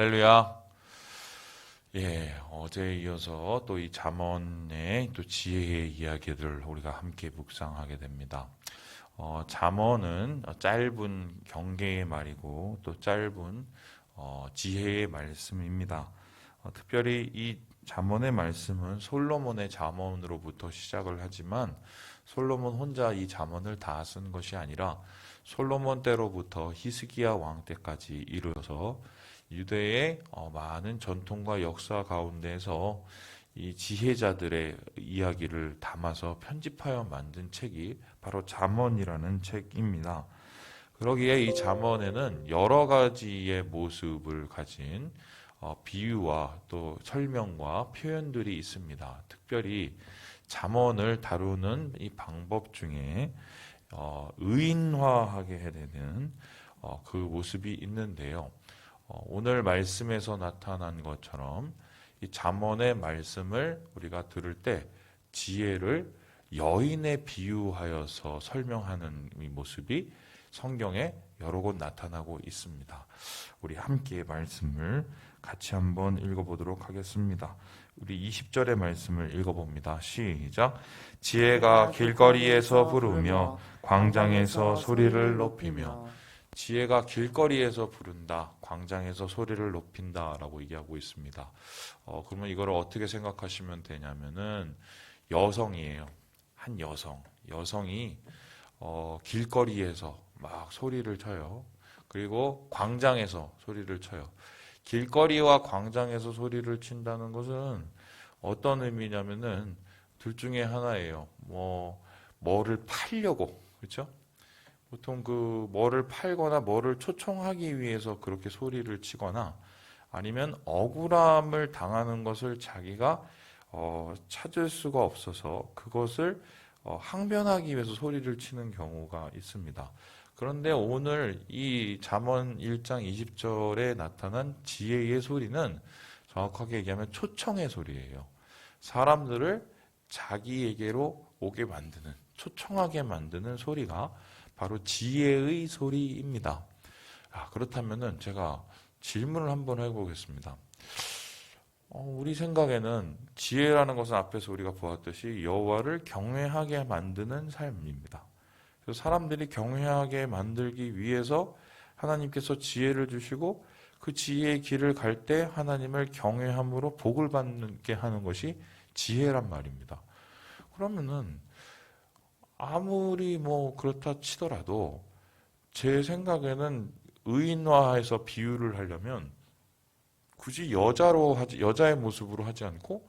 할렐루야. 예, 어제에 이어서 또 이 잠언의 또 지혜의 이야기들을 우리가 함께 묵상하게 됩니다. 잠언은 짧은 경계의 말이고 또 짧은 지혜의 말씀입니다. 특별히 이 잠언의 말씀은 솔로몬의 잠언으로부터 시작을 하지만 솔로몬 혼자 이 잠언을 다 쓴 것이 아니라 솔로몬 때로부터 히스기야 왕 때까지 이르러서 유대의 많은 전통과 역사 가운데서 이 지혜자들의 이야기를 담아서 편집하여 만든 책이 바로 잠언이라는 책입니다. 그러기에 이 잠언에는 여러 가지의 모습을 가진 비유와 또 설명과 표현들이 있습니다. 특별히 잠언을 다루는 이 방법 중에 의인화하게 되는 그 모습이 있는데요. 오늘 말씀에서 나타난 것처럼 이 잠언의 말씀을 우리가 들을 때 지혜를 여인에 비유하여서 설명하는 이 모습이 성경에 여러 곳 나타나고 있습니다. 우리 함께 말씀을 같이 한번 읽어보도록 하겠습니다. 우리 20절의 말씀을 읽어봅니다. 시작. 지혜가 길거리에서 부르며 광장에서 소리를 높이며. 지혜가 길거리에서 부른다, 광장에서 소리를 높인다 라고 얘기하고 있습니다. 그러면 이걸 어떻게 생각하시면 되냐면은 여성이에요. 한 여성이 길거리에서 막 소리를 쳐요. 그리고 광장에서 소리를 쳐요. 길거리와 광장에서 소리를 친다는 것은 어떤 의미냐면은 둘 중에 하나예요. 뭐를 팔려고, 그렇죠? 보통 뭐를 팔거나 뭐를 초청하기 위해서 그렇게 소리를 치거나 아니면 억울함을 당하는 것을 자기가 찾을 수가 없어서 그것을 항변하기 위해서 소리를 치는 경우가 있습니다. 그런데 오늘 이 잠언 1장 20절에 나타난 지혜의 소리는 정확하게 얘기하면 초청의 소리예요. 사람들을 자기에게로 오게 만드는, 초청하게 만드는 소리가 바로 지혜의 소리입니다. 그렇다면은 제가 질문을 한번 해보겠습니다. 우리 생각에는 지혜라는 것은 앞에서 우리가 보았듯이 여호와를 경외하게 만드는 삶입니다. 그래서 사람들이 경외하게 만들기 위해서 하나님께서 지혜를 주시고 그 지혜의 길을 갈 때 하나님을 경외함으로 복을 받게 하는 것이 지혜란 말입니다. 그러면은 아무리 그렇다 치더라도 제 생각에는 의인화해서 비유를 하려면 굳이 여자의 모습으로 하지 않고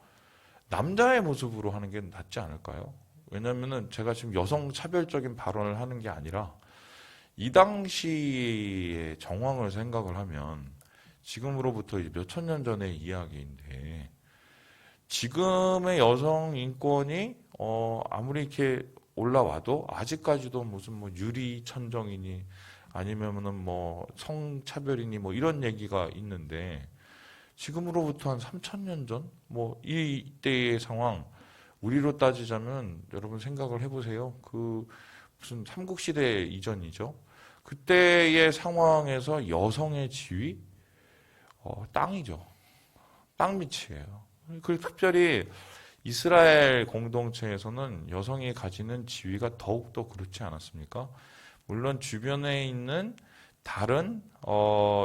남자의 모습으로 하는 게 낫지 않을까요? 왜냐면은 제가 지금 여성 차별적인 발언을 하는 게 아니라 이 당시의 정황을 생각을 하면 지금으로부터 몇천 년 전의 이야기인데 지금의 여성 인권이 아무리 이렇게 올라와도 아직까지도 무슨 유리천정이니 아니면은 성차별이니 이런 얘기가 있는데 지금으로부터 한 3,000년 전 이때의 상황 우리로 따지자면 여러분 생각을 해보세요. 무슨 삼국시대 이전이죠. 그때의 상황에서 여성의 지위 땅이죠. 땅밑이에요. 그리고 특별히 이스라엘 공동체에서는 여성이 가지는 지위가 더욱더 그렇지 않았습니까? 물론 주변에 있는 다른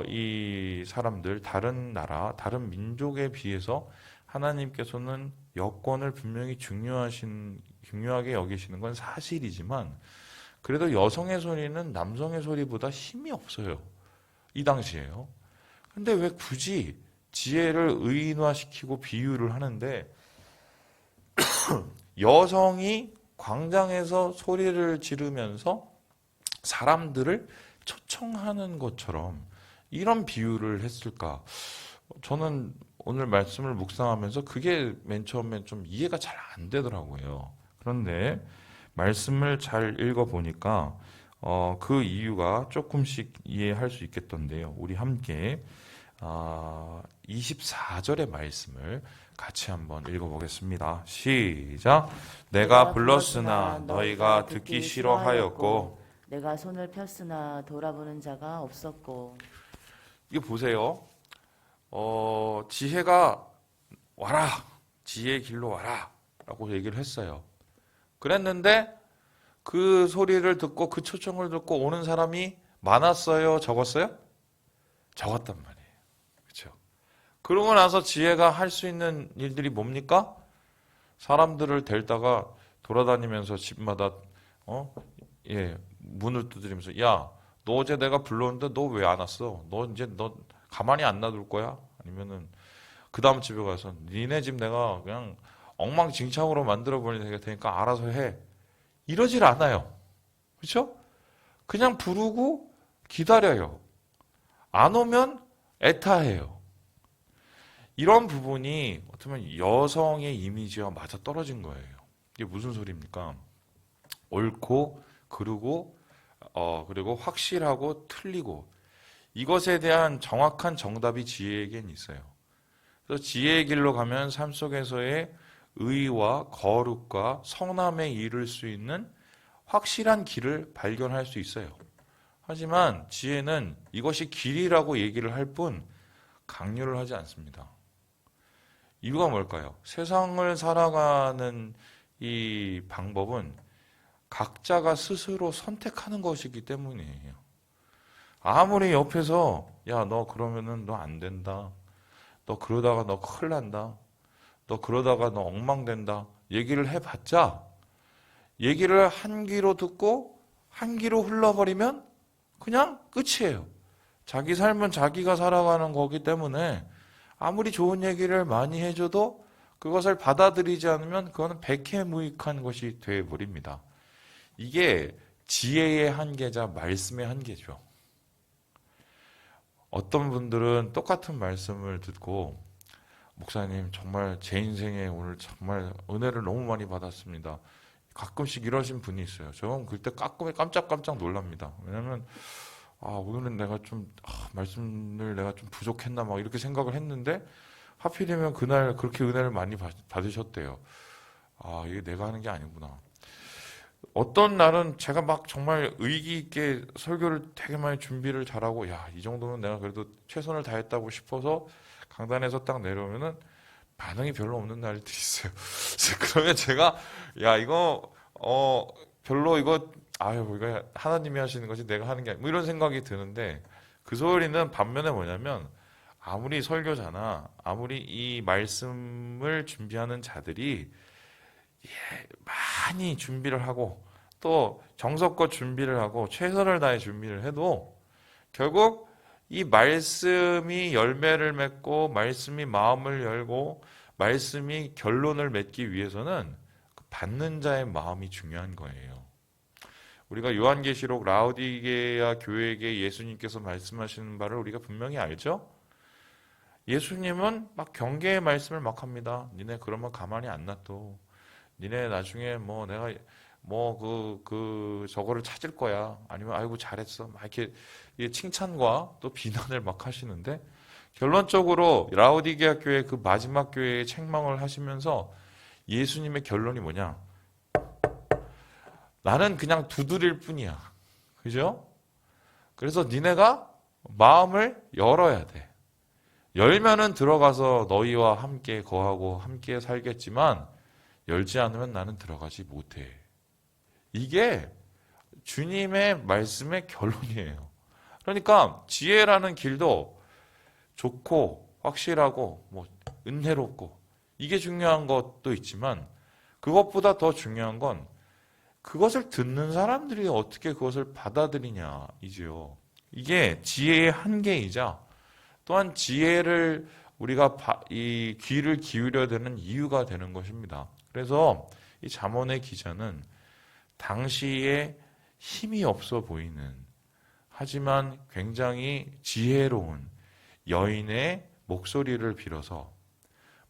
이 사람들, 다른 나라, 다른 민족에 비해서 하나님께서는 여건을 분명히 중요하게 여기시는 건 사실이지만 그래도 여성의 소리는 남성의 소리보다 힘이 없어요. 이 당시에요. 근데 왜 굳이 지혜를 의인화시키고 비유를 하는데 여성이 광장에서 소리를 지르면서 사람들을 초청하는 것처럼 이런 비유를 했을까? 저는 오늘 말씀을 묵상하면서 그게 맨 처음엔 좀 이해가 잘 안 되더라고요. 그런데 말씀을 잘 읽어보니까 그 이유가 조금씩 이해할 수 있겠던데요. 우리 함께 24절의 말씀을 같이 한번 읽어보겠습니다. 시작. 내가 불렀으나 너희가 듣기 싫어하였고 내가 손을 폈으나 돌아보는 자가 없었고. 이거 보세요. 지혜가 와라, 지혜의 길로 와라 라고 얘기를 했어요. 그랬는데 그 소리를 듣고 그 초청을 듣고 오는 사람이 많았어요, 적었어요? 적었단 말이에요. 그렇죠? 그러고 나서 지혜가 할 수 있는 일들이 뭡니까? 사람들을 데리다가 돌아다니면서 집마다 문을 두드리면서, 야, 너 어제 내가 불렀는데 너 왜 안 왔어? 너 가만히 안 놔둘 거야? 아니면은 그 다음 집에 가서 니네 집 내가 그냥 엉망진창으로 만들어 버릴 테니까 알아서 해. 이러질 않아요. 그렇죠? 그냥 부르고 기다려요. 안 오면 애타해요. 이런 부분이 어떻게 보면 여성의 이미지와 맞아 떨어진 거예요. 이게 무슨 소리입니까? 옳고 그르고 그리고 확실하고 틀리고 이것에 대한 정확한 정답이 지혜에겐 있어요. 그래서 지혜의 길로 가면 삶 속에서의 의와 거룩과 성남에 이를 수 있는 확실한 길을 발견할 수 있어요. 하지만 지혜는 이것이 길이라고 얘기를 할 뿐 강요를 하지 않습니다. 이유가 뭘까요? 세상을 살아가는 이 방법은 각자가 스스로 선택하는 것이기 때문이에요. 아무리 옆에서 야, 너 그러면은 너 안 된다. 너 그러다가 너 큰일 난다. 너 그러다가 너 엉망된다. 얘기를 해봤자 얘기를 한 귀로 듣고 한 귀로 흘러버리면 그냥 끝이에요. 자기 삶은 자기가 살아가는 거기 때문에 아무리 좋은 얘기를 많이 해줘도 그것을 받아들이지 않으면 그거는 백해무익한 것이 되어버립니다. 이게 지혜의 한계자 말씀의 한계죠. 어떤 분들은 똑같은 말씀을 듣고 목사님 정말 제 인생에 오늘 정말 은혜를 너무 많이 받았습니다. 가끔씩 이러신 분이 있어요. 저는 그때 깜짝깜짝 놀랍니다. 왜냐면 오늘은 내가 좀 말씀을 내가 좀 부족했나 막 이렇게 생각을 했는데 하필이면 그날 그렇게 은혜를 많이 받으셨대요. 이게 내가 하는 게 아니구나. 어떤 날은 제가 막 정말 의기 있게 설교를 되게 많이 준비를 잘하고 이 정도면 내가 그래도 최선을 다했다고 싶어서 강단에서 딱 내려오면은 반응이 별로 없는 날이 있어요. 그러면 제가 이거 별로 이거 이거 하나님이 하시는 거지 내가 하는 게 아니고 이런 생각이 드는데 그 소리는 반면에 뭐냐면 아무리 설교자나 아무리 이 말씀을 준비하는 자들이 많이 준비를 하고 또 정성껏 준비를 하고 최선을 다해 준비를 해도 결국 이 말씀이 열매를 맺고 말씀이 마음을 열고 말씀이 결론을 맺기 위해서는 받는 자의 마음이 중요한 거예요. 우리가 요한계시록 라오디게아 교회에게 예수님께서 말씀하시는 바를 우리가 분명히 알죠? 예수님은 막 경계의 말씀을 막 합니다. 니네 그러면 가만히 안 놔둬. 니네 나중에 뭐 내가 저거를 찾을 거야. 아니면 아이고 잘했어. 막 이렇게 칭찬과 또 비난을 막 하시는데 결론적으로 라오디게아 교회 그 마지막 교회에 책망을 하시면서 예수님의 결론이 뭐냐? 나는 그냥 두드릴 뿐이야. 그죠? 그래서 니네가 마음을 열어야 돼. 열면은 들어가서 너희와 함께 거하고 함께 살겠지만 열지 않으면 나는 들어가지 못해. 이게 주님의 말씀의 결론이에요. 그러니까 지혜라는 길도 좋고 확실하고 은혜롭고 이게 중요한 것도 있지만 그것보다 더 중요한 건 그것을 듣는 사람들이 어떻게 그것을 받아들이냐 이지요. 이게 지혜의 한계이자 또한 지혜를 우리가 이 귀를 기울여야 되는 이유가 되는 것입니다. 그래서 이 잠언의 기자는 당시에 힘이 없어 보이는 하지만 굉장히 지혜로운 여인의 목소리를 빌어서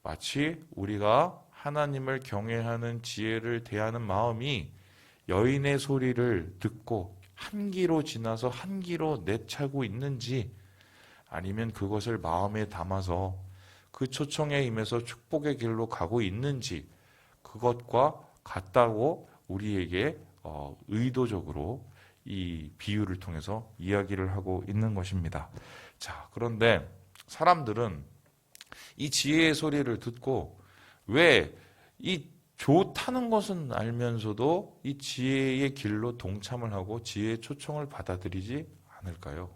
마치 우리가 하나님을 경외하는 지혜를 대하는 마음이 여인의 소리를 듣고 한 귀로 지나서 한 귀로 내차고 있는지 아니면 그것을 마음에 담아서 그 초청에 임해서 축복의 길로 가고 있는지 그것과 같다고 우리에게 의도적으로 이 비유를 통해서 이야기를 하고 있는 것입니다. 자, 그런데 사람들은 이 지혜의 소리를 듣고 왜 이 좋다는 것은 알면서도 이 지혜의 길로 동참을 하고 지혜의 초청을 받아들이지 않을까요?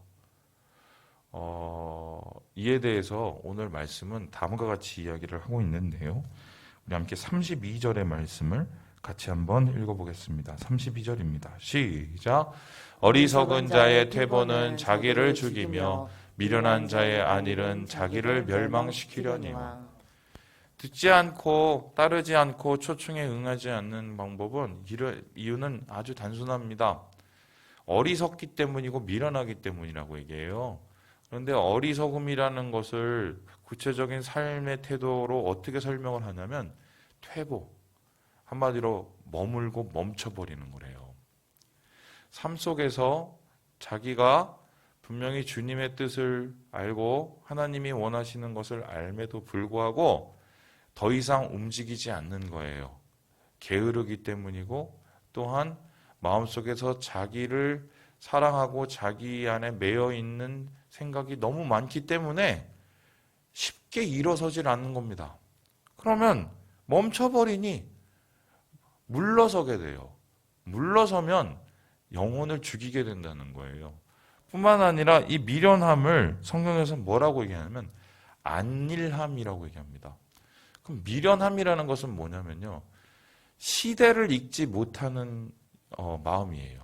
이에 대해서 오늘 말씀은 다음과 같이 이야기를 하고 있는데요. 우리 함께 32절의 말씀을 같이 한번 읽어보겠습니다. 32절입니다. 시작. 어리석은 자의 퇴보는 자기를 죽이며 미련한 자의 안일은 자기를 멸망시키려니와. 듣지 않고 따르지 않고 초청에 응하지 않는 방법은 이유는 아주 단순합니다. 어리석기 때문이고 미련하기 때문이라고 얘기해요. 그런데 어리석음이라는 것을 구체적인 삶의 태도로 어떻게 설명을 하냐면 퇴보, 한마디로 머물고 멈춰버리는 거래요. 삶 속에서 자기가 분명히 주님의 뜻을 알고 하나님이 원하시는 것을 알매도 불구하고 더 이상 움직이지 않는 거예요. 게으르기 때문이고 또한 마음속에서 자기를 사랑하고 자기 안에 매여 있는 생각이 너무 많기 때문에 쉽게 일어서질 않는 겁니다. 그러면 멈춰버리니 물러서게 돼요. 물러서면 영혼을 죽이게 된다는 거예요. 뿐만 아니라 이 미련함을 성경에서 뭐라고 얘기하냐면 안일함이라고 얘기합니다. 그럼 미련함이라는 것은 뭐냐면요. 시대를 읽지 못하는 마음이에요.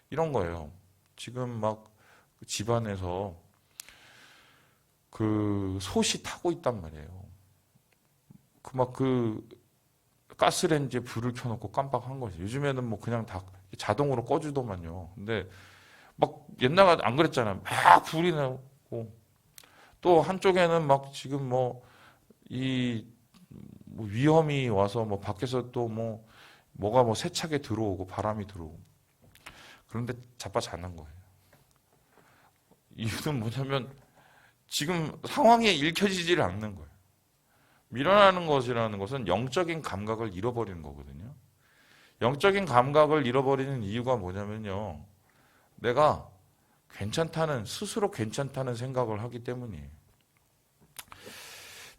이런 거예요. 지금 막 집안에서 그 솥이 타고 있단 말이에요. 그 가스레인지에 불을 켜놓고 깜빡한 거지. 요즘에는 뭐 그냥 다 자동으로 꺼주더만요. 근데 막 옛날에 안 그랬잖아요. 막 불이 나고 또 한쪽에는 막 지금 뭐 위험이 와서 뭐 밖에서 또 뭐가 뭐 세차게 들어오고 바람이 들어오고 그런데 자빠자는 거예요. 이유는 뭐냐면 지금 상황에 읽혀지지를 않는 거예요. 미련하는 것이라는 것은 영적인 감각을 잃어버리는 거거든요. 영적인 감각을 잃어버리는 이유가 뭐냐면요. 내가 스스로 괜찮다는 생각을 하기 때문이에요.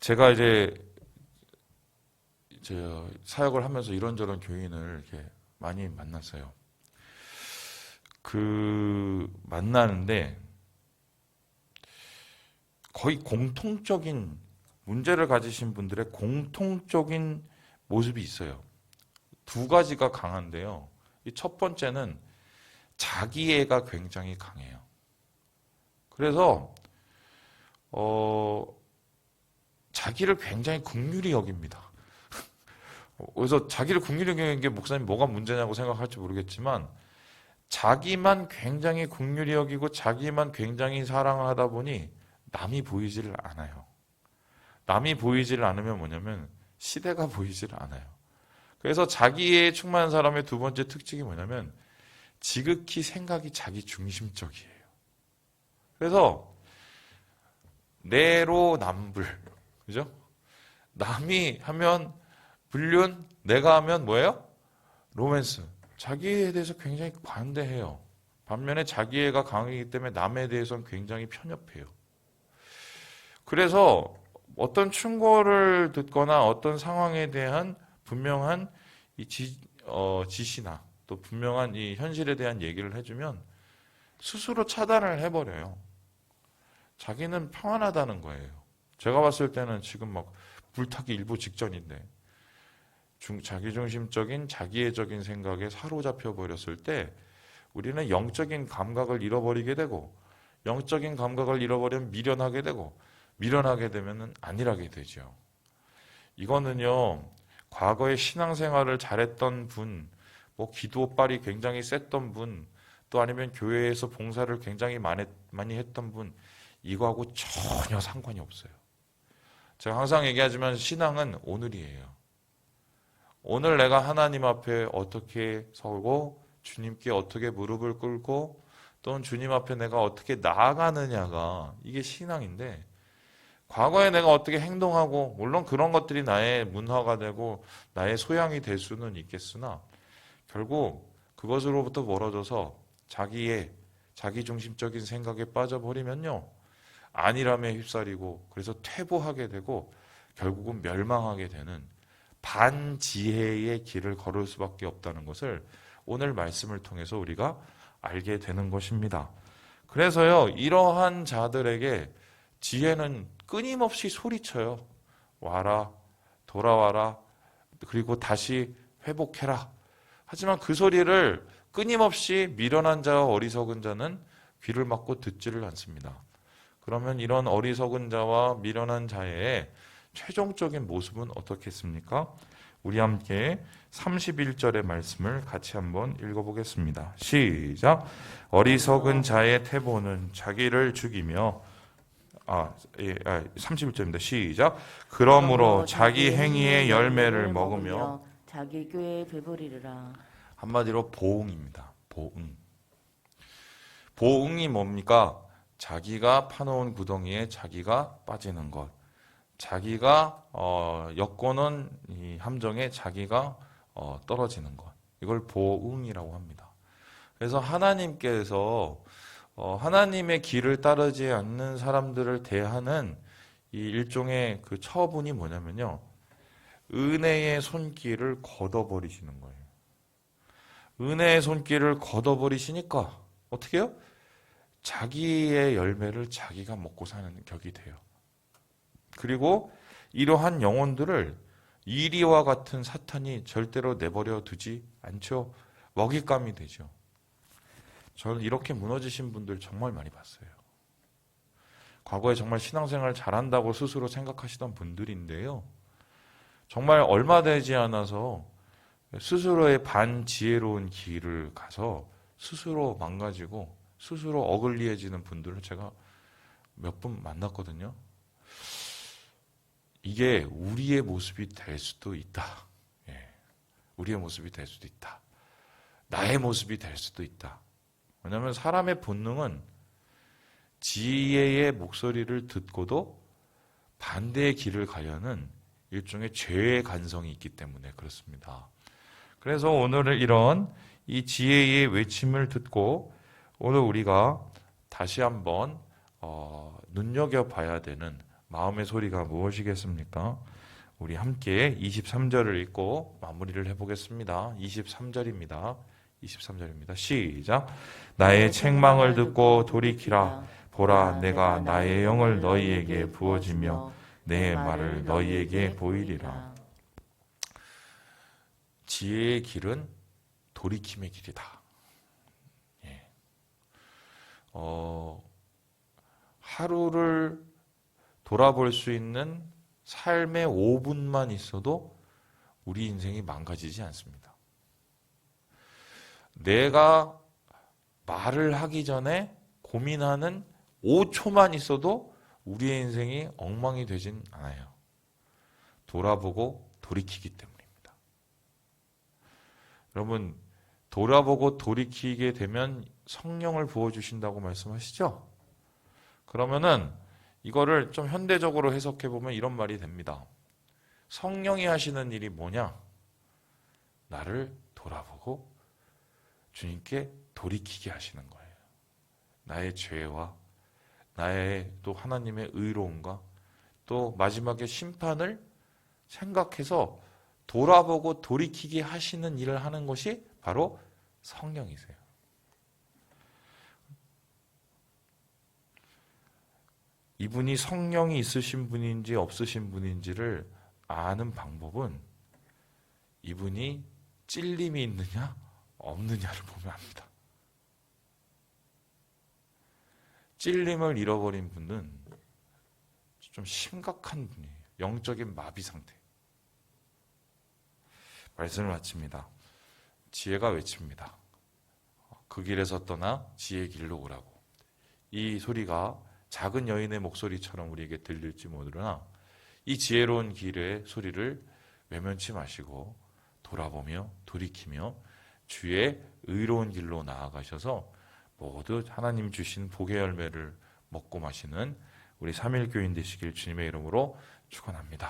제가 이제 사역을 하면서 이런저런 교인을 이렇게 많이 만났어요. 만나는데 거의 공통적인 문제를 가지신 분들의 공통적인 모습이 있어요. 두 가지가 강한데요. 이 첫 번째는 자기애가 굉장히 강해요. 그래서 자기를 굉장히 긍휼히 여깁니다. 그래서 자기를 긍휼히 여기는 게 목사님 뭐가 문제냐고 생각할지 모르겠지만 자기만 굉장히 긍휼히 여기고 자기만 굉장히 사랑하다 보니 남이 보이지를 않아요. 남이 보이지를 않으면 뭐냐면 시대가 보이지를 않아요. 그래서 자기에 충만한 사람의 두 번째 특징이 뭐냐면 지극히 생각이 자기 중심적이에요. 그래서 내로남불, 그죠? 남이 하면 불륜, 내가 하면 뭐예요? 로맨스. 자기에 대해서 굉장히 관대해요. 반면에 자기애가 강하기 때문에 남에 대해서는 굉장히 편협해요. 그래서 어떤 충고를 듣거나 어떤 상황에 대한 분명한 지시나 또 분명한 이 현실에 대한 얘기를 해주면 스스로 차단을 해버려요. 자기는 평안하다는 거예요. 제가 봤을 때는 지금 막 불타기 일보 직전인데 자기중심적인 자기애적인 생각에 사로잡혀 버렸을 때 우리는 영적인 감각을 잃어버리게 되고 영적인 감각을 잃어버리면 미련하게 되고 미련하게 되면 안일하게 되죠. 이거는요. 과거에 신앙생활을 잘했던 분, 뭐 기도빨이 굉장히 셌던 분, 또 아니면 교회에서 봉사를 굉장히 많이 했던 분, 이거하고 전혀 상관이 없어요. 제가 항상 얘기하지만 신앙은 오늘이에요. 오늘 내가 하나님 앞에 어떻게 서고 주님께 어떻게 무릎을 꿇고 또는 주님 앞에 내가 어떻게 나아가느냐가 이게 신앙인데 과거에 내가 어떻게 행동하고 물론 그런 것들이 나의 문화가 되고 나의 소양이 될 수는 있겠으나 결국 그것으로부터 멀어져서 자기중심적인 생각에 빠져버리면요. 안일함에 휩싸리고 그래서 퇴보하게 되고 결국은 멸망하게 되는 반지혜의 길을 걸을 수밖에 없다는 것을 오늘 말씀을 통해서 우리가 알게 되는 것입니다. 그래서요, 이러한 자들에게 지혜는 끊임없이 소리쳐요. 와라, 돌아와라, 그리고 다시 회복해라. 하지만 그 소리를 끊임없이 미련한 자와 어리석은 자는 귀를 막고 듣지를 않습니다. 그러면 이런 어리석은 자와 미련한 자의 최종적인 모습은 어떻겠습니까? 우리 함께 31절의 말씀을 같이 한번 읽어보겠습니다. 시작. 어리석은 자의 태보는 자기를 죽이며 31절입니다. 시작. 그러므로 자기 행위의 열매를 먹으며 자기 꾀에 배부리리라. 한마디로 보응입니다. 보응. 보응이 뭡니까? 자기가 파놓은 구덩이에 자기가 빠지는 것. 자기가 엮어놓은 이 함정에 자기가 떨어지는 것. 이걸 보응이라고 합니다. 그래서 하나님께서 하나님의 길을 따르지 않는 사람들을 대하는 이 일종의 그 처분이 뭐냐면요. 은혜의 손길을 걷어버리시는 거예요. 은혜의 손길을 걷어버리시니까 어떻게 해요? 자기의 열매를 자기가 먹고 사는 격이 돼요. 그리고 이러한 영혼들을 이리와 같은 사탄이 절대로 내버려 두지 않죠. 먹잇감이 되죠. 저는 이렇게 무너지신 분들 정말 많이 봤어요. 과거에 정말 신앙생활 잘한다고 스스로 생각하시던 분들인데요. 정말 얼마 되지 않아서 스스로의 반지혜로운 길을 가서 스스로 망가지고 스스로 어글리해지는 분들을 제가 몇 분 만났거든요. 이게 우리의 모습이 될 수도 있다. 예. 우리의 모습이 될 수도 있다. 나의 모습이 될 수도 있다. 왜냐하면 사람의 본능은 지혜의 목소리를 듣고도 반대의 길을 가려는 일종의 죄의 간성이 있기 때문에 그렇습니다. 그래서 오늘 이런 이 지혜의 외침을 듣고 오늘 우리가 다시 한번 눈여겨봐야 되는 마음의 소리가 무엇이겠습니까? 우리 함께 23절을 읽고 마무리를 해보겠습니다. 23절입니다. 시작. 나의 책망을 듣고 돌이키라. 보라, 내가 나의 영을 너희에게 부어주며 내 말을 너희에게 보이리라. 지혜의 길은 돌이킴의 길이다. 예. 하루를 돌아볼 수 있는 삶의 5분만 있어도 우리 인생이 망가지지 않습니다. 내가 말을 하기 전에 고민하는 5초만 있어도 우리의 인생이 엉망이 되진 않아요. 돌아보고 돌이키기 때문입니다. 여러분, 돌아보고 돌이키게 되면 성령을 부어주신다고 말씀하시죠? 그러면은 이거를 좀 현대적으로 해석해 보면 이런 말이 됩니다. 성령이 하시는 일이 뭐냐? 나를 돌아보고 주님께 돌이키게 하시는 거예요. 나의 죄와 나의 또 하나님의 의로움과 또 마지막에 심판을 생각해서 돌아보고 돌이키게 하시는 일을 하는 것이 바로 성령이세요. 이분이 성령이 있으신 분인지 없으신 분인지를 아는 방법은 이분이 찔림이 있느냐 없느냐를 보면 압니다. 찔림을 잃어버린 분은 좀 심각한 분이에요. 영적인 마비 상태. 말씀을 마칩니다. 지혜가 외칩니다. 그 길에서 떠나 지혜의 길로 오라고. 이 소리가 작은 여인의 목소리처럼 우리에게 들릴지 모르나 이 지혜로운 길의 소리를 외면치 마시고 돌아보며 돌이키며 주의 의로운 길로 나아가셔서 모두 하나님 주신 복의 열매를 먹고 마시는 우리 3.1교인 되시길 주님의 이름으로 축원합니다.